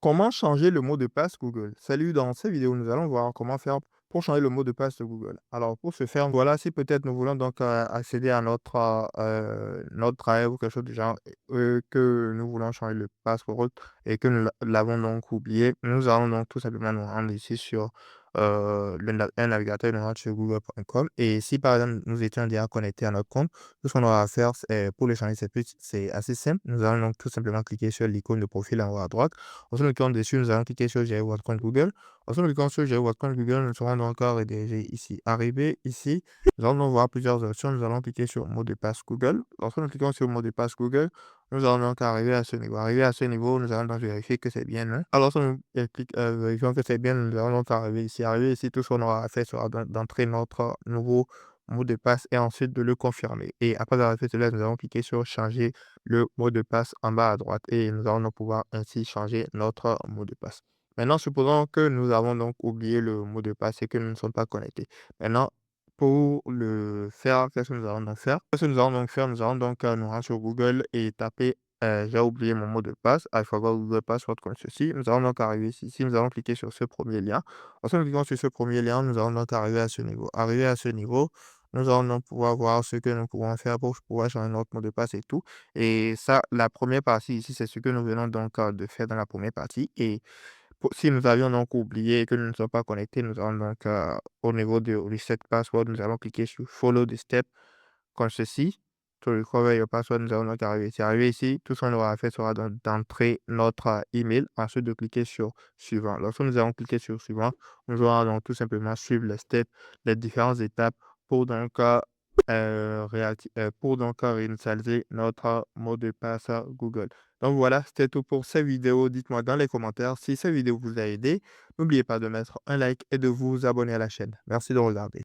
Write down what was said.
Comment changer le mot de passe Google? Salut, dans cette vidéo, nous allons voir comment faire pour changer le mot de passe de Google. Alors, pour ce faire, voilà, si peut-être nous voulons donc accéder à notre drive ou quelque chose du genre, que nous voulons changer le password et que nous l'avons donc oublié, nous allons donc tout simplement nous rendre ici sur un navigateur, nous rendre sur google.com. Et si par exemple nous étions déjà connectés à notre compte, tout ce qu'on aura à faire pour le changer, c'est assez simple. Nous allons donc tout simplement cliquer sur l'icône de profil en haut à droite. Ensuite, nous cliquons dessus, nous allons cliquer sur Gérer votre compte Google. Ensuite, nous cliquons sur Gérer votre compte Google, nous serons donc redirigés ici. Arrivé ici, nous allons donc voir plusieurs options. Nous allons cliquer sur Mot de passe Google. Lorsque nous cliquons sur Mot de passe Google, nous allons donc arriver à ce niveau. Arrivé à ce niveau, nous allons donc vérifier que c'est bien. Hein. Alors, lorsque nous vérifions que c'est bien, nous allons donc arriver ici. Arrivé ici, tout ce qu'on aura à faire sera d'entrer notre nouveau mot de passe et ensuite de le confirmer. Et après avoir fait cela, nous allons cliquer sur Changer le mot de passe en bas à droite et nous allons donc pouvoir ainsi changer notre mot de passe. Maintenant, supposons que nous avons donc oublié le mot de passe et que nous ne sommes pas connectés. Maintenant, pour le faire, qu'est-ce que nous allons donc faire? Qu'est-ce que nous allons donc faire? Nous allons donc nous rendre sur Google et taper j'ai oublié mon mot de passe. I forgot Google Password comme ceci. Nous allons donc arriver ici. Nous allons cliquer sur ce premier lien. Ensuite, nous cliquons sur ce premier lien. Nous allons donc arriver à ce niveau. Arrivé à ce niveau, nous allons donc pouvoir voir ce que nous pouvons faire pour pouvoir changer notre mot de passe et tout. Et ça, la première partie ici, c'est ce que nous venons donc de faire dans la première partie. Et si nous avions donc oublié et que nous ne sommes pas connectés, nous allons donc au niveau de Reset Password, nous allons cliquer sur Follow the Step comme ceci. To recover your password, nous allons donc arriver ici. Arrivé ici, tout ce qu'on aura à faire sera d'entrer notre email, ensuite de cliquer sur Suivant. Lorsque nous allons cliquer sur Suivant, nous allons donc tout simplement suivre les steps, les différentes étapes pour donc pour donc réinitialiser notre mot de passe Google. Donc voilà, c'était tout pour cette vidéo. Dites-moi dans les commentaires si cette vidéo vous a aidé. N'oubliez pas de mettre un like et de vous abonner à la chaîne. Merci de regarder.